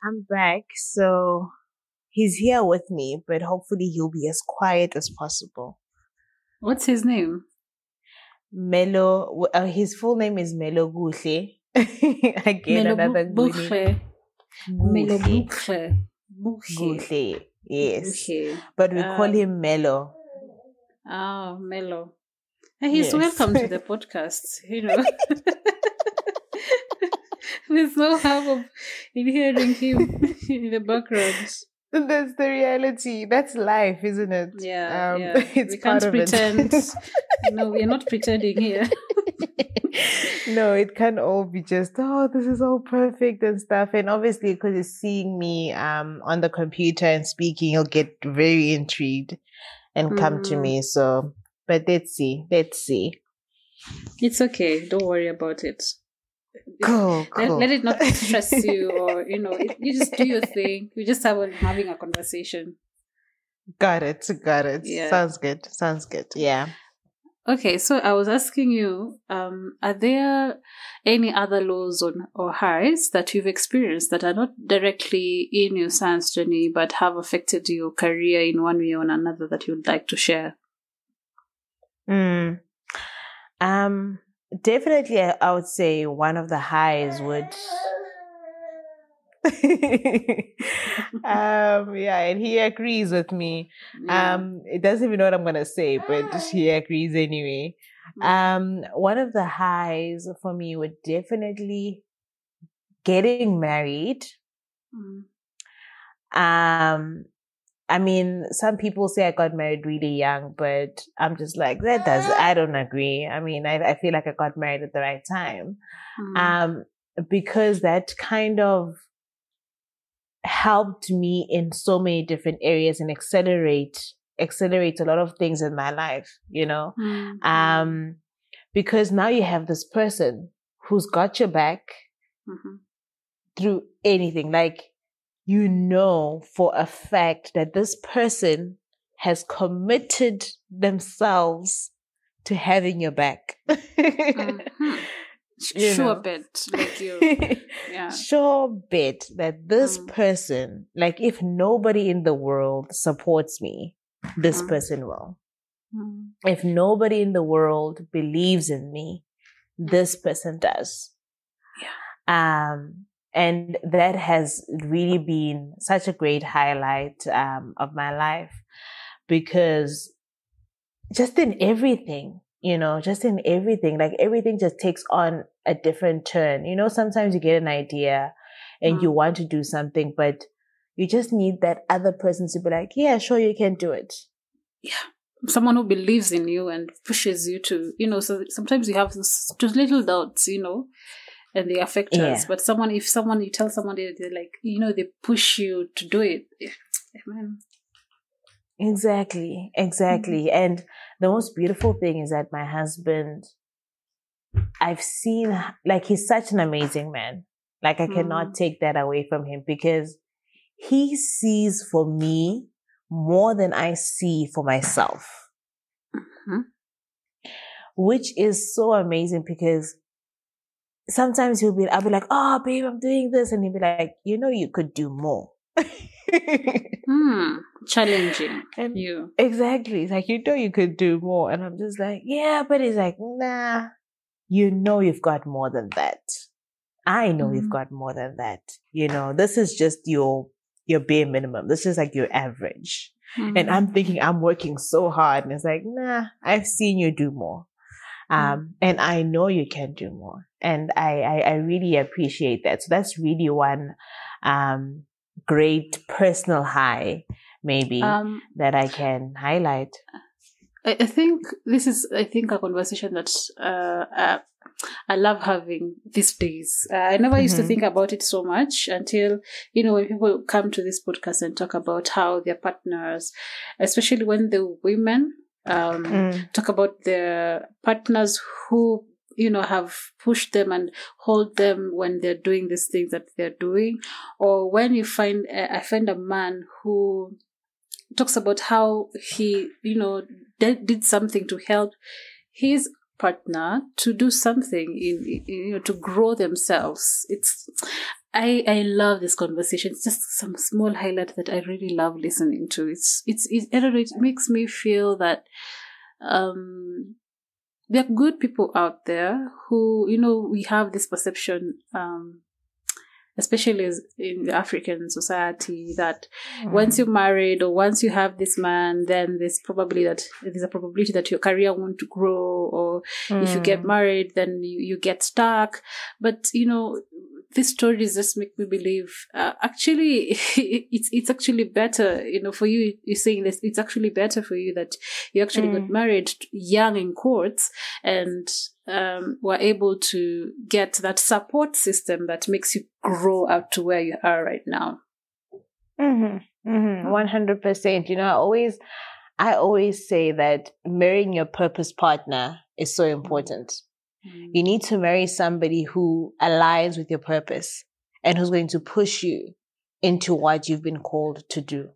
I'm back, so he's here with me, but hopefully he'll be as quiet as possible. What's his name? Melo, his full name is Melo Guhle. Again, another Buche. Melo Buche. Guhle, yes. But we call him Melo. Oh, Melo. He's welcome to the podcast, There's no harm in hearing him in the background. That's the reality. That's life, isn't it? Yeah, It's we can't pretend. No, we're not pretending here. No, it can't all be just, this is all perfect and stuff. And obviously, because he's seeing me on the computer and speaking, he'll get very intrigued and come to me. So, but let's see. It's okay. Don't worry about it. Cool. Let it not stress you, or you just do your thing. We just having a conversation. Got it. Yeah. Sounds good. Yeah. Okay, so I was asking you, are there any other lows or highs that you've experienced that are not directly in your science journey but have affected your career in one way or another that you'd like to share? Definitely, I would say one of the highs would. And he agrees with me. It doesn't even know what I'm gonna say, but he agrees anyway. One of the highs for me would definitely getting married. I mean, some people say I got married really young, but I'm just like, I don't agree. I mean, I feel like I got married at the right time. Because that kind of helped me in so many different areas and accelerate a lot of things in my life, because now you have this person who's got your back through anything. Like, for a fact that this person has committed themselves to having your back. Sure bet, like you. Yeah. Sure bet that this person, like, if nobody in the world supports me, this person will. If nobody in the world believes in me, this person does. Yeah. And that has really been such a great highlight of my life, because just in everything, like everything just takes on a different turn. Sometimes you get an idea and you want to do something, but you just need that other person to be like, yeah, sure, you can do it. Yeah. Someone who believes in you and pushes you to, so sometimes you have just little doubts, and they affect us. But you tell someone, they're like, they push you to do it. Amen. Exactly. And the most beautiful thing is that my husband, I've seen, like, he's such an amazing man. Like, I cannot take that away from him, because he sees for me more than I see for myself. Which is so amazing, because sometimes I'll be like, oh, babe, I'm doing this. And he'll be like, you could do more. Challenging and you. Exactly. It's like, you could do more. And I'm just like, yeah, but he's like, nah, you've got more than that. I know you've got more than that. This is just your bare minimum. This is like your average. And I'm thinking I'm working so hard. And it's like, nah, I've seen you do more. And I know you can do more. And I really appreciate that. So that's really one great personal high, maybe, that I can highlight. I think this is a conversation that I love having these days. I never used to think about it so much until, when people come to this podcast and talk about how their partners, especially when the women talk about their partners who, have pushed them and hold them when they're doing these things that they're doing. Or when I find a man who talks about how he, did something to help his partner to do something to grow themselves. I love this conversation. It's just some small highlight that I really love listening to. I don't know, it makes me feel that there are good people out there who, we have this perception, especially in the African society, that once you're married or once you have this man, then there's a probability that your career won't grow, or if you get married, then you get stuck. But, these stories just make me believe, actually, it's actually better, for you. You're saying this, it's actually better for you that you actually got married young in courts and were able to get that support system that makes you grow up to where you are right now. 100%. I always say that marrying your purpose partner is so important. You need to marry somebody who aligns with your purpose and who's going to push you into what you've been called to do.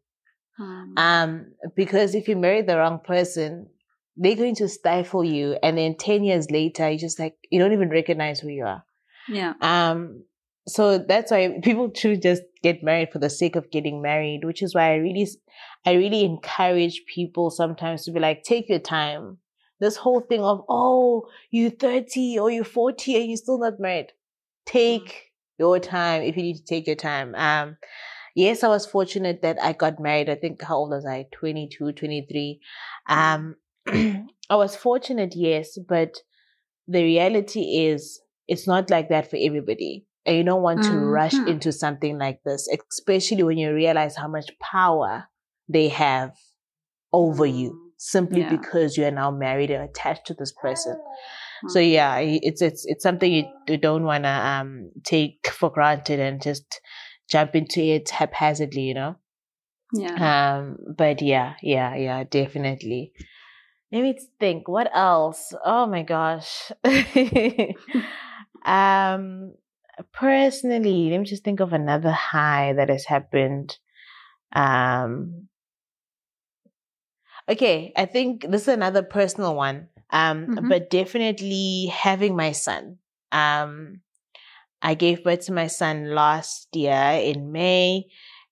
Because if you marry the wrong person, they're going to stifle you, and then 10 years later, you don't even recognize who you are. Yeah. So that's why people should just get married for the sake of getting married, which is why I really encourage people sometimes to be like, take your time. This whole thing of, you're 30 or you're 40 and you're still not married. Take your time if you need to take your time. Yes, I was fortunate that I got married. I think, how old was I? 22, 23. I was fortunate, yes, but the reality is it's not like that for everybody. And you don't want to rush into something like this, especially when you realize how much power they have over you, simply because you are now married and attached to this person. So yeah, it's something you don't want to take for granted and just jump into it haphazardly, Yeah. But yeah, definitely. Let me think. What else? Oh my gosh. Personally, let me just think of another high that has happened. Okay, I think this is another personal one. But definitely having my son. I gave birth to my son last year in May,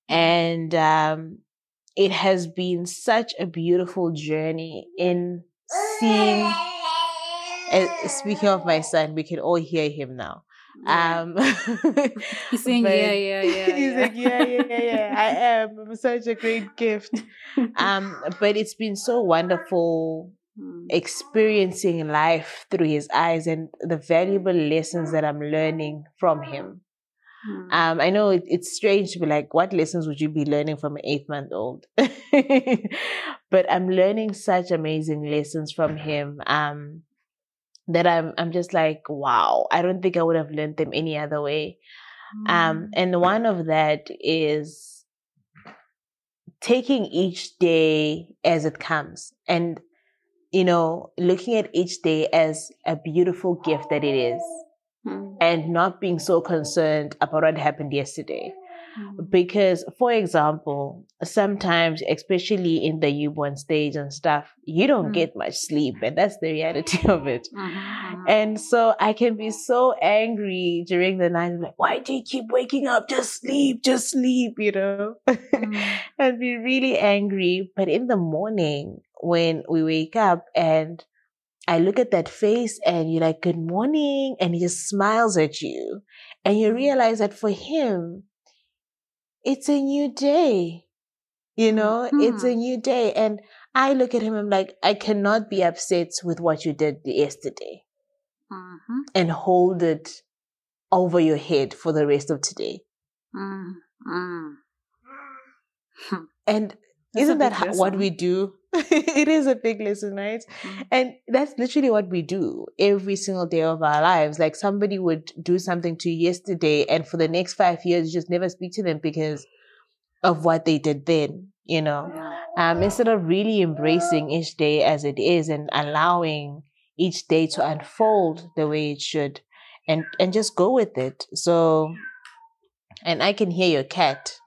and it has been such a beautiful journey in seeing. Speaking of my son, we can all hear him now. He's saying, yeah. He's like, yeah. I am. I'm such a great gift. But it's been so wonderful experiencing life through his eyes and the valuable lessons that I'm learning from him. I know it's strange to be like, what lessons would you be learning from an 8-month-old? But I'm learning such amazing lessons from him. That I'm just like, wow, I don't think I would have learned them any other way. And one of that is taking each day as it comes and, looking at each day as a beautiful gift that it is and not being so concerned about what happened yesterday. Because, for example, sometimes, especially in the newborn stage and stuff, you don't get much sleep, and that's the reality of it. And so I can be so angry during the night, like, why do you keep waking up? Just sleep, and be really angry. But in the morning, when we wake up and I look at that face and you're like, good morning, and he just smiles at you, and you realize that for him, it's a new day, it's a new day. And I look at him, I'm like, I cannot be upset with what you did yesterday and hold it over your head for the rest of today. And isn't that what we do? It is a big lesson, right? And that's literally what we do every single day of our lives. Like somebody would do something to you yesterday, and for the next 5 years, you just never speak to them because of what they did then, instead of really embracing each day as it is and allowing each day to unfold the way it should and just go with it. So, and I can hear your cat.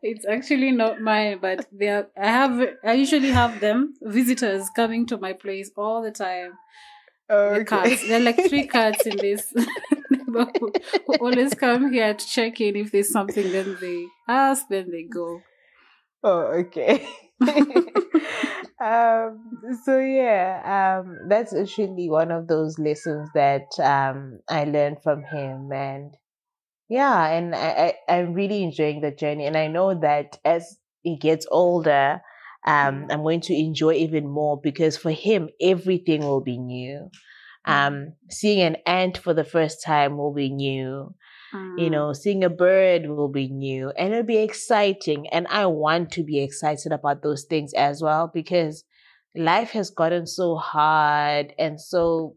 It's actually not mine, but I usually have them, visitors coming to my place all the time. Oh, The cats. There are like 3 cats in this neighborhood who always come here to check in. If there's something, then they ask, then they go. Oh, okay. So yeah, that's actually one of those lessons that I learned from him, and yeah, and I'm really enjoying the journey, and I know that as he gets older, I'm going to enjoy even more because for him everything will be new. Seeing an ant for the first time will be new. Seeing a bird will be new and it'll be exciting. And I want to be excited about those things as well because life has gotten so hard and so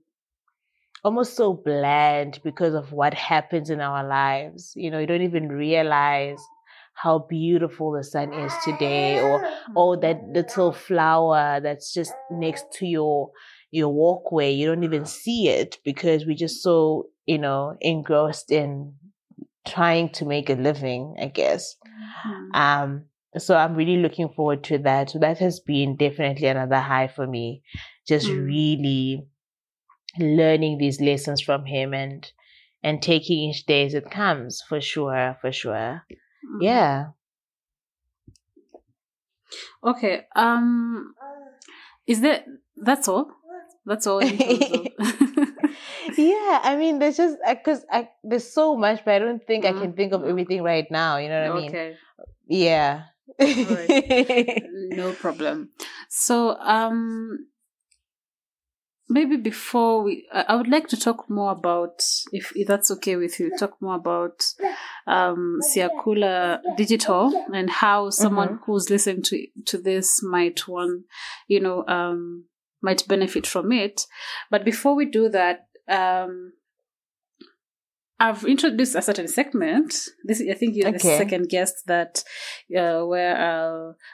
almost so bland because of what happens in our lives. You don't even realize how beautiful the sun is today, or that little flower that's just next to your walkway. You don't even see it because we're just so, engrossed in trying to make a living, I guess. So I'm really looking forward to that. So that has been definitely another high for me. Just really learning these lessons from him and taking each day as it comes, for sure. Yeah. Okay. That's all? That's all in terms of... Yeah, I mean, there's just because there's so much, but I don't think I can think of everything right now. You know what I mean? Okay. Yeah. Right. No problem. So, maybe before I would like to talk more about, if that's okay with you, talk more about Siakula Digital and how someone who's listening to this might might benefit from it. But before we do that, I've introduced a certain segment. I think you're the second guest that where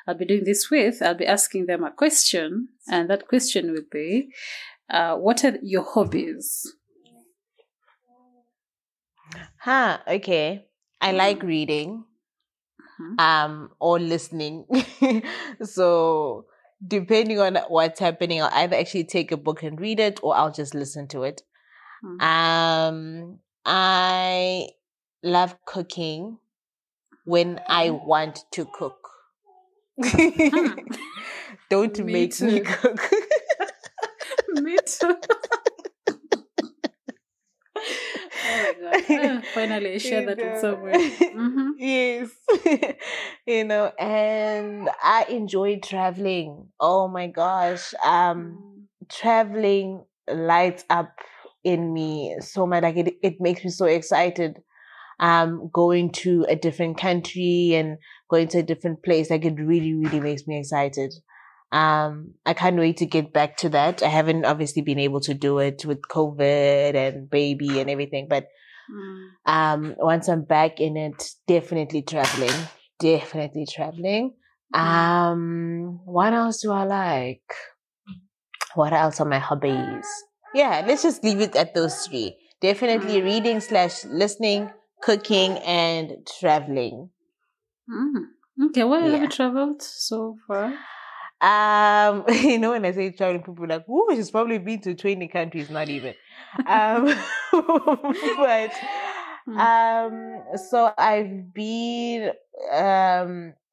I'll be doing this with. I'll be asking them a question, and that question would be, what are your hobbies? Okay. I like reading, or listening. So depending on what's happening, I'll either actually take a book and read it, or I'll just listen to it. I love cooking when I want to cook. Don't make me cook. Me too. Oh my God. Finally, I share that with someone. Yes. And I enjoy traveling. Oh my gosh. Traveling lights up in me so much. Like it makes me so excited. Going to a different country and going to a different place. Like it really, really makes me excited. I can't wait to get back to that. I haven't obviously been able to do it with COVID and baby and everything, but once I'm back in it, definitely traveling. What else do I like? What else are my hobbies? Yeah, let's just leave it at those 3. Definitely reading / listening, cooking, and traveling. Okay, where have you traveled so far? When I say traveling, people are like, "Oh, she's probably been to 20 countries." Not even. But so I've been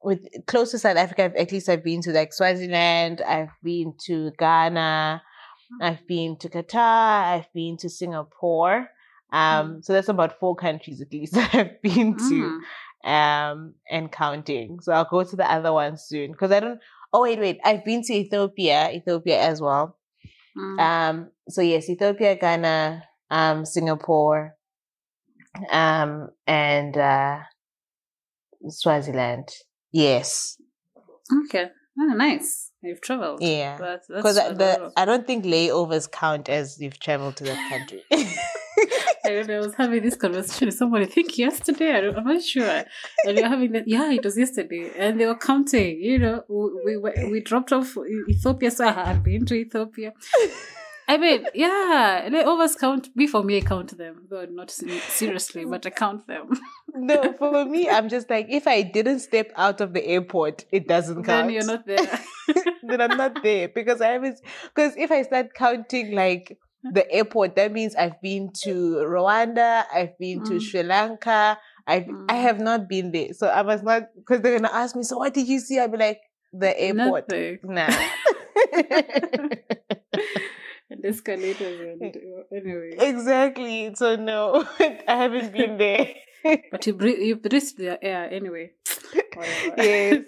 with close to South Africa. At least I've been to like Swaziland. I've been to Ghana. I've been to Qatar. I've been to Singapore. So that's about 4 countries at least that I've been to, and counting. So I'll go to the other ones soon because I don't. Oh, wait. I've been to Ethiopia as well. So yes, Ethiopia, Ghana, Singapore, and Swaziland. Yes. Okay. Oh, nice. You've traveled. Yeah. Because I don't think layovers count as you've traveled to that country. I was having this conversation with somebody, I think yesterday, I'm not sure. And we were having that, it was yesterday. And they were counting, we dropped off Ethiopia, so I had been to Ethiopia. I mean, they always count. For me, I count them. Though not seriously, but I count them. No, for me, I'm just like, if I didn't step out of the airport, it doesn't count. Then you're not there. Then I'm not there because if I start counting like the airport. That means I've been to Rwanda, I've been to Sri Lanka, I have not been there. So I was not, because they're going to ask me, so what did you see? I'll be like, the airport. Nothing. Nah. And escalators and anyway. Exactly. So no, I haven't been there. But you breathe the air anyway. Whatever. Yes.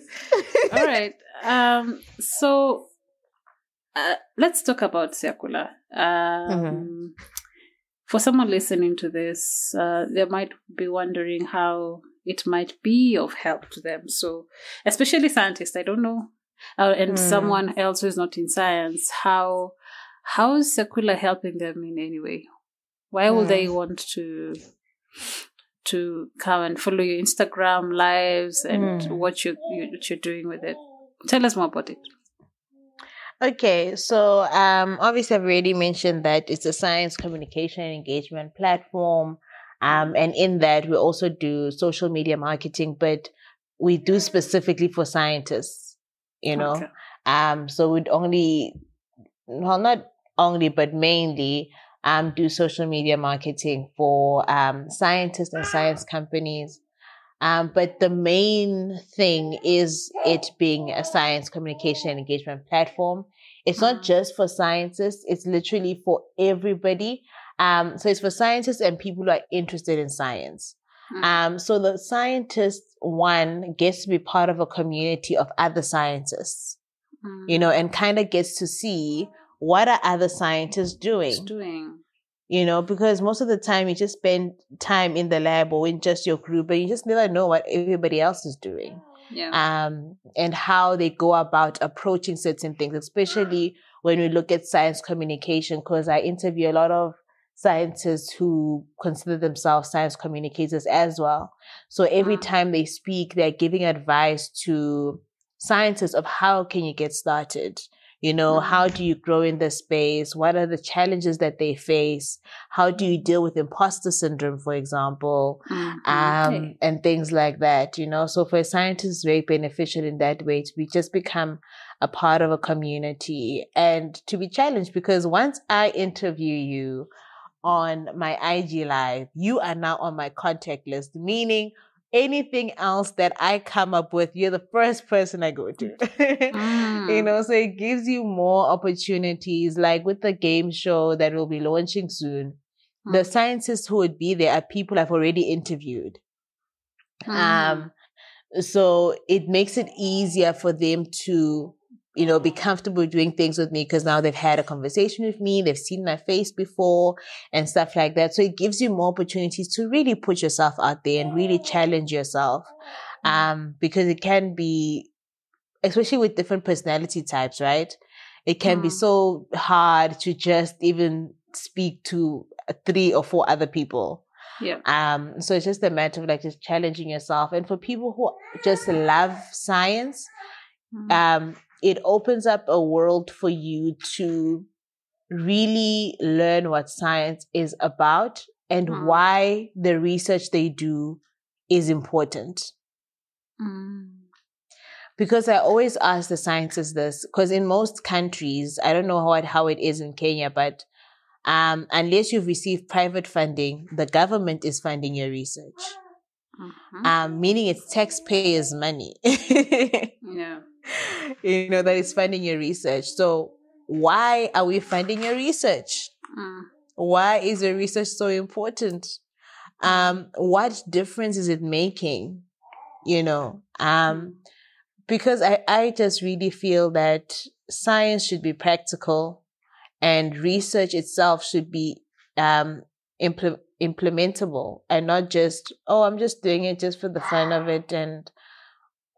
All right. So let's talk about Circular. For someone listening to this, they might be wondering how it might be of help to them. So, especially scientists, I don't know, and someone else who's not in science, how is Circular helping them in any way? Why would they want to come and follow your Instagram lives and what you're doing with it? Tell us more about it. Okay, so obviously I've already mentioned that it's a science communication and engagement platform, and in that we also do social media marketing, but we do specifically for scientists, you know. Okay. So we'd not only, but mainly do social media marketing for scientists and science companies. But the main thing is it being a science communication and engagement platform. It's not just for scientists. It's literally for everybody. So it's for scientists and people who are interested in science. So the scientist, one, gets to be part of a community of other scientists, you know, and kind of gets to see what are other scientists doing. You know, because most of the time you just spend time in the lab or in just your group, but you just never know what everybody else is doing. Yeah. And how they go about approaching certain things, especially when we look at science communication, because I interview a lot of scientists who consider themselves science communicators as well. So every time they speak, they're giving advice to scientists of how can you get started. You know, how do you grow in this space? What are the challenges that they face? How do you deal with imposter syndrome, for example? And things like that, you know? So for a scientist, it's very beneficial in that way to just become a part of a community and to be challenged, because once I interview you on my IG Live, you are now on my contact list, meaning anything else that I come up with, you're the first person I go to. You know, so it gives you more opportunities, like with the game show that will be launching soon. The scientists who would be there are people I've already interviewed. So it makes it easier for them to, you know, be comfortable doing things with me because now they've had a conversation with me, they've seen my face before and stuff like that. So it gives you more opportunities to really put yourself out there and really challenge yourself. Because it can be, especially with different personality types, right? It can be so hard to just even speak to 3 or 4 other people. Yeah. So it's just a matter of like just challenging yourself. And for people who just love science, it opens up a world for you to really learn what science is about and why the research they do is important. Because I always ask the scientists this, because in most countries, I don't know how it is in Kenya, but unless you've received private funding, the government is funding your research. Meaning it's taxpayers' money. Yeah. You know, that is funding your research. So why are we funding your research? Why is your research so important? What difference is it making? You know, because I just really feel that science should be practical and research itself should be implementable and not just, oh, I'm just doing it just for the fun of it and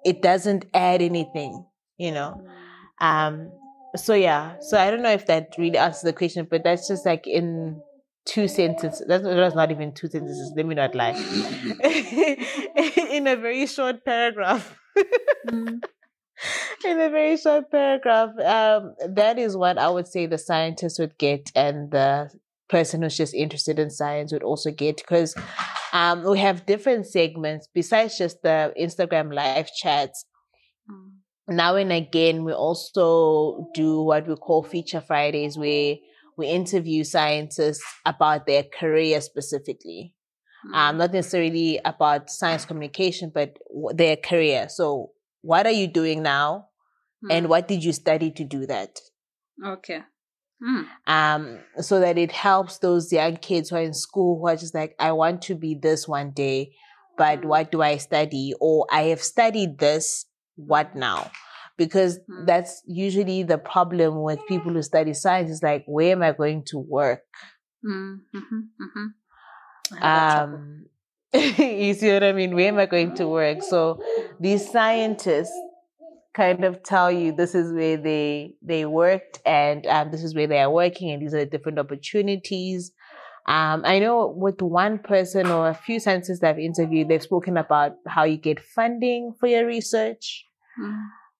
it doesn't add anything, you know. So yeah, so I don't know if that really answers the question, but that's just like in 2 sentences. That's not even 2 sentences. Let me not lie. In a very short paragraph. In a very short paragraph, that is what I would say the scientist would get and the person who's just interested in science would also get, because we have different segments besides just the Instagram live chats. Now and again, we also do what we call Feature Fridays, where we interview scientists about their career specifically. Not necessarily about science communication, but their career. So what are you doing now? And what did you study to do that? Okay. So that it helps those young kids who are in school who are just like, I want to be this one day, but what do I study? Or I have studied this, what now? Because that's usually the problem with people who study science is like, where am I going to work? You see what I mean? Where am I going to work? So these scientists kind of tell you this is where they worked and this is where they are working and these are the different opportunities. I know with one person or a few scientists that I've interviewed, they've spoken about how you get funding for your research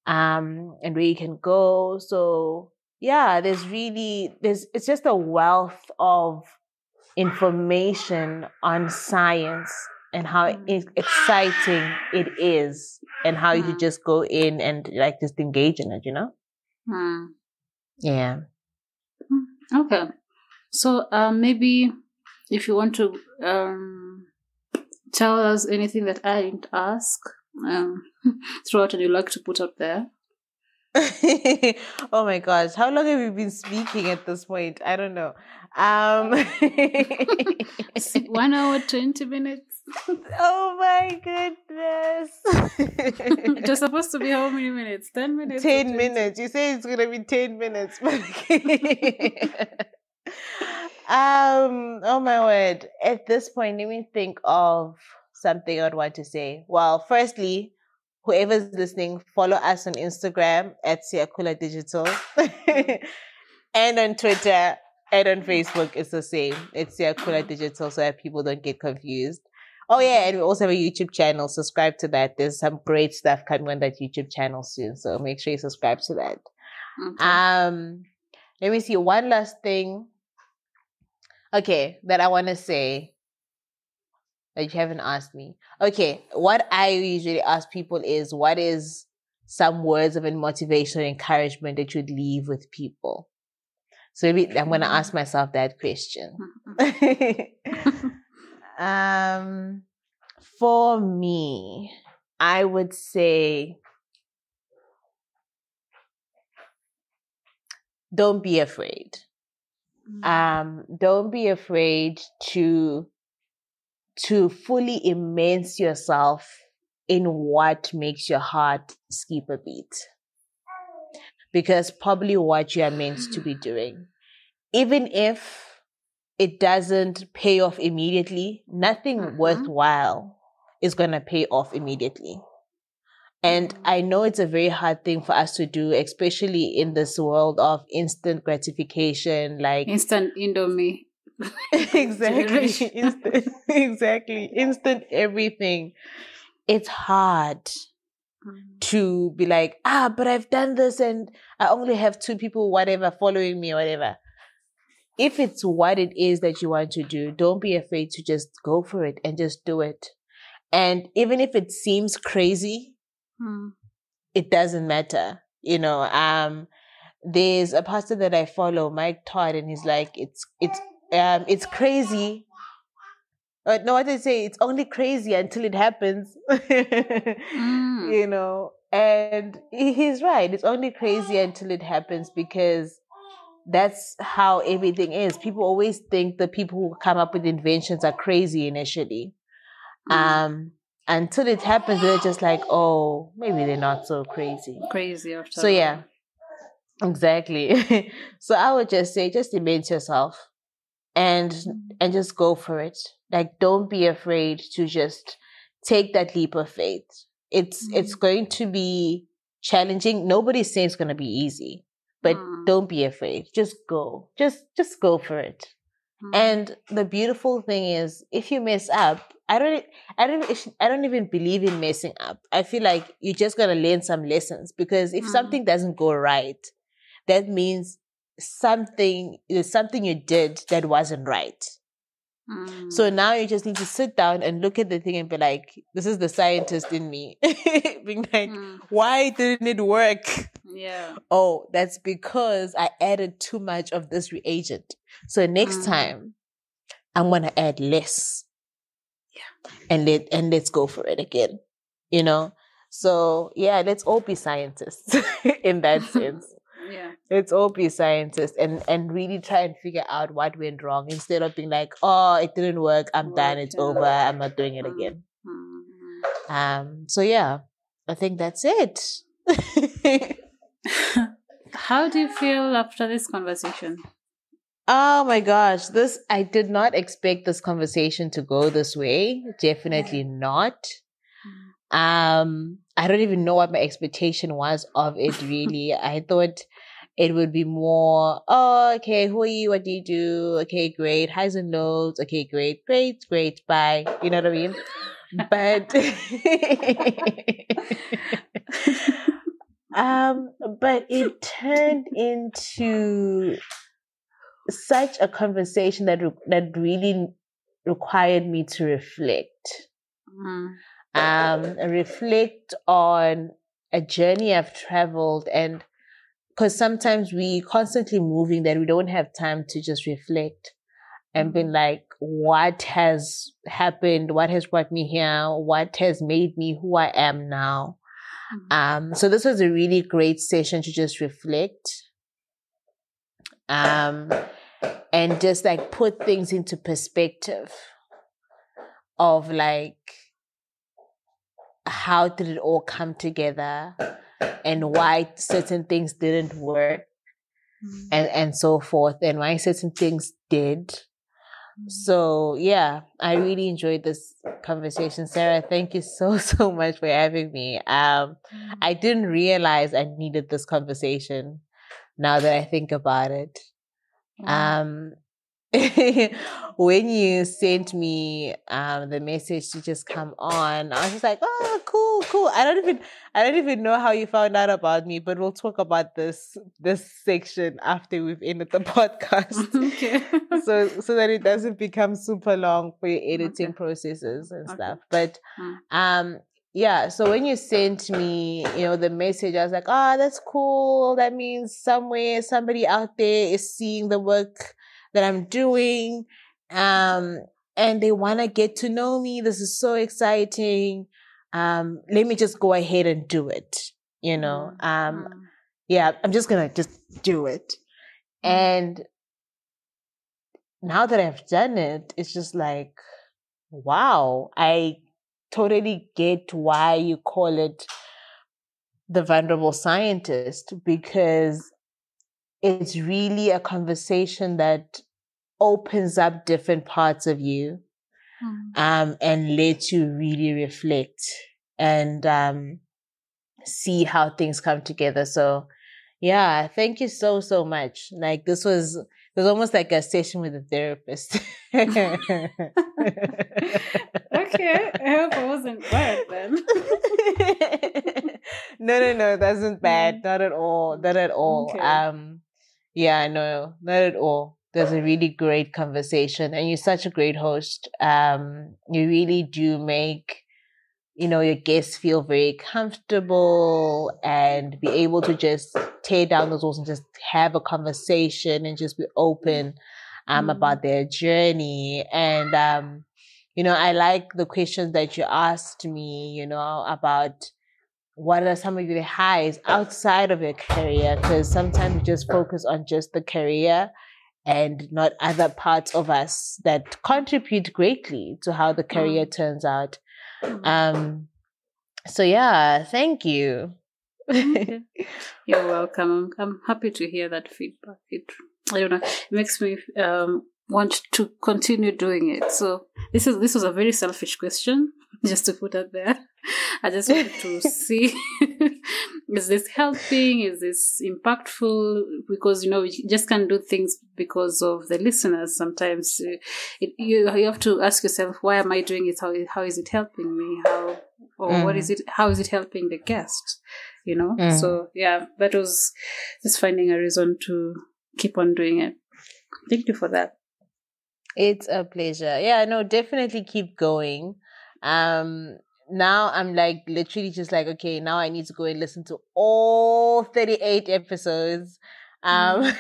and where you can go. So yeah, it's just a wealth of information on science and how exciting it is and how you should just go in and like just engage in it, you know? Yeah. Okay. So maybe if you want to tell us anything that I didn't ask throughout and you'd like to put up there. Oh my gosh, how long have we been speaking at this point? I don't know. 1 hour, 20 minutes. Oh my goodness. It was supposed to be how many minutes? 10 minutes? 10 minutes. You say it's going to be 10 minutes. Oh my word. At this point, let me think of something I'd want to say. Well, firstly, whoever's listening, follow us on Instagram at Siakula Digital and on Twitter and on Facebook. It's the same. It's Siakula Digital so that people don't get confused. Oh yeah, and we also have a YouTube channel. Subscribe to that. There's some great stuff coming on that YouTube channel soon. So make sure you subscribe to that. Okay. Let me see. One last thing. Okay, that I want to say that you haven't asked me. Okay, what I usually ask people is, what is some words of motivation or encouragement that you'd leave with people? So maybe I'm going to ask myself that question. For me, I would say, don't be afraid. Don't be afraid to fully immerse yourself in what makes your heart skip a beat. Because probably what you are meant to be doing. Even if it doesn't pay off immediately, nothing worthwhile is going to pay off immediately. And I know it's a very hard thing for us to do, especially in this world of instant gratification, like instant Indomie. Exactly. Instant everything. It's hard to be like, but I've done this and I only have 2 people, whatever, following me or whatever. If it's what it is that you want to do, don't be afraid to just go for it and just do it. And even if it seems crazy, it doesn't matter. You know, there's a pastor that I follow, Mike Todd, and he's like, it's crazy. No, what they say, it's only crazy until it happens. You know, and he's right. It's only crazy until it happens because that's how everything is. People always think the people who come up with inventions are crazy initially. Until it happens, they're just like, oh, maybe they're not so crazy. Crazy after So yeah, exactly. So I would just say, just immerse yourself and just go for it. Like, don't be afraid to just take that leap of faith. It's going to be challenging. Nobody's saying it's going to be easy, but don't be afraid. Just go. Just go for it. And the beautiful thing is, if you mess up, I don't even believe in messing up. I feel like you're just gonna learn some lessons, because if something doesn't go right, that means there's something you did that wasn't right. So now you just need to sit down and look at the thing and be like, this is the scientist in me. Being like, why didn't it work? Yeah. Oh, that's because I added too much of this reagent. So next time I'm going to add less. Yeah. And let's go for it again. You know? So yeah, let's all be scientists in that sense. Yeah. Let's all be scientists and really try and figure out what went wrong instead of being like, oh, it didn't work. I'm done. It's over. I'm not doing it again. So yeah, I think that's it. How do you feel after this conversation? Oh my gosh, I did not expect this conversation to go this way. Definitely not. I don't even know what my expectation was of it really. I thought it would be more, oh, okay, who are you? What do you do? Okay, great. Highs and lows. Okay, great, bye. You know what I mean? But but it turned into such a conversation that really required me to reflect. Reflect on a journey I've traveled, and because sometimes we constantly moving that we don't have time to just reflect and be like, what has happened? What has brought me here? What has made me who I am now? So this was a really great session to just reflect. And just like put things into perspective of like, how did it all come together and why certain things didn't work and so forth, and why certain things did. So yeah, I really enjoyed this conversation. Sarah, thank you so much for having me. I didn't realize I needed this conversation now that I think about it. When you sent me the message to just come on, I was just like, oh, cool. I don't even know how you found out about me, but we'll talk about this section after we've ended the podcast. Okay. so that it doesn't become super long for your editing processes and stuff. But yeah, so when you sent me, the message, I was like, oh, that's cool. That means somewhere somebody out there is seeing the work that I'm doing, and they want to get to know me. This is so exciting. Let me just go ahead and do it. Yeah, I'm just gonna just do it. And now that I've done it, it's just like, wow, I totally get why you call it the vulnerable scientist, because it's really a conversation that opens up different parts of you, and lets you really reflect and see how things come together. So yeah, thank you so much. Like this was almost like a session with a therapist. Okay, I hope I wasn't bad then. No, that wasn't bad. Not at all. Okay. Yeah, no, not at all. There's a really great conversation, and you're such a great host. You really do make, your guests feel very comfortable and be able to just tear down those walls and just have a conversation and just be open about their journey. And I like the questions that you asked me, about what are some of your highs outside of your career, because sometimes we just focus on just the career and not other parts of us that contribute greatly to how the career turns out. So yeah, thank you. Okay. You're welcome. I'm happy to hear that feedback. I don't know, it makes me want to continue doing it. So this was a very selfish question, just to put it there. I just wanted to see, is this helping? Is this impactful? Because, we just can't do things because of the listeners. Sometimes you have to ask yourself, why am I doing it? How is it helping me? What is it? How is it helping the guest? So yeah, that was just finding a reason to keep on doing it. Thank you for that. It's a pleasure. Yeah, no, definitely keep going. Now I'm like literally just like, okay, now I need to go and listen to all 38 episodes that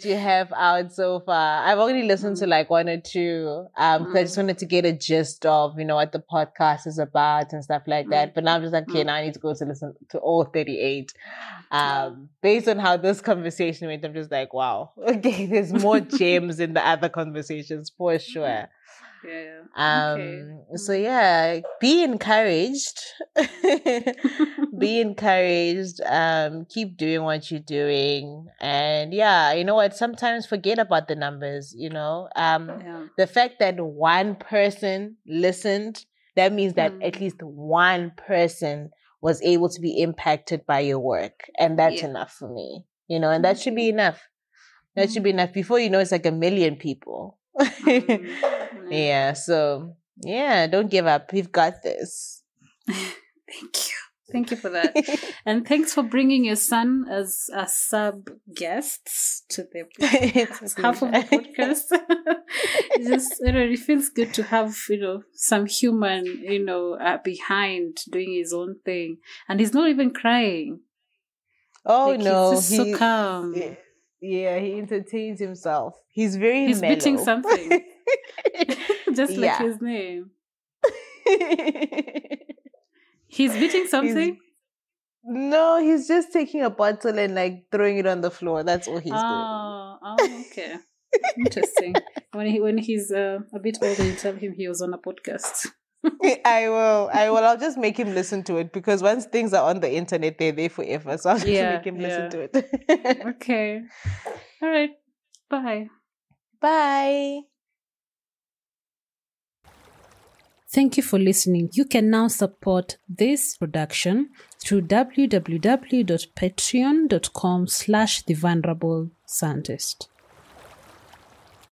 you have out so far. I've only listened to like one or two because I just wanted to get a gist of, what the podcast is about and stuff like that. But now I'm just like, okay, now I need to go to listen to all 38. Based on how this conversation went, I'm just like, wow, okay, there's more gems in the other conversations for sure. So yeah, be encouraged. Be encouraged. Keep doing what you're doing. And yeah, you know what? Sometimes forget about the numbers, The fact that one person listened, that means that at least one person was able to be impacted by your work. And that's enough for me, and that should be enough. That should be enough. Before you know, it's like 1 million people. Yeah, so yeah, don't give up. We've got this. Thank you for that. And thanks for bringing your son as a sub guest to the half of the podcast. It feels good to have, some human, behind doing his own thing. And he's not even crying. Oh, no. He's just so calm. Yeah, he entertains himself. He's mellow. Beating something. Just like his name. He's beating something? No, he's just taking a bottle and like throwing it on the floor. That's all he's doing. Oh, okay. Interesting. When he's a bit older, you tell him he was on a podcast. I will. I'll just make him listen to it because once things are on the internet, they're there forever. So I'll just make him listen to it. Okay. All right. Bye. Bye. Thank you for listening. You can now support this production through www.patreon.com/thevulnerable scientist.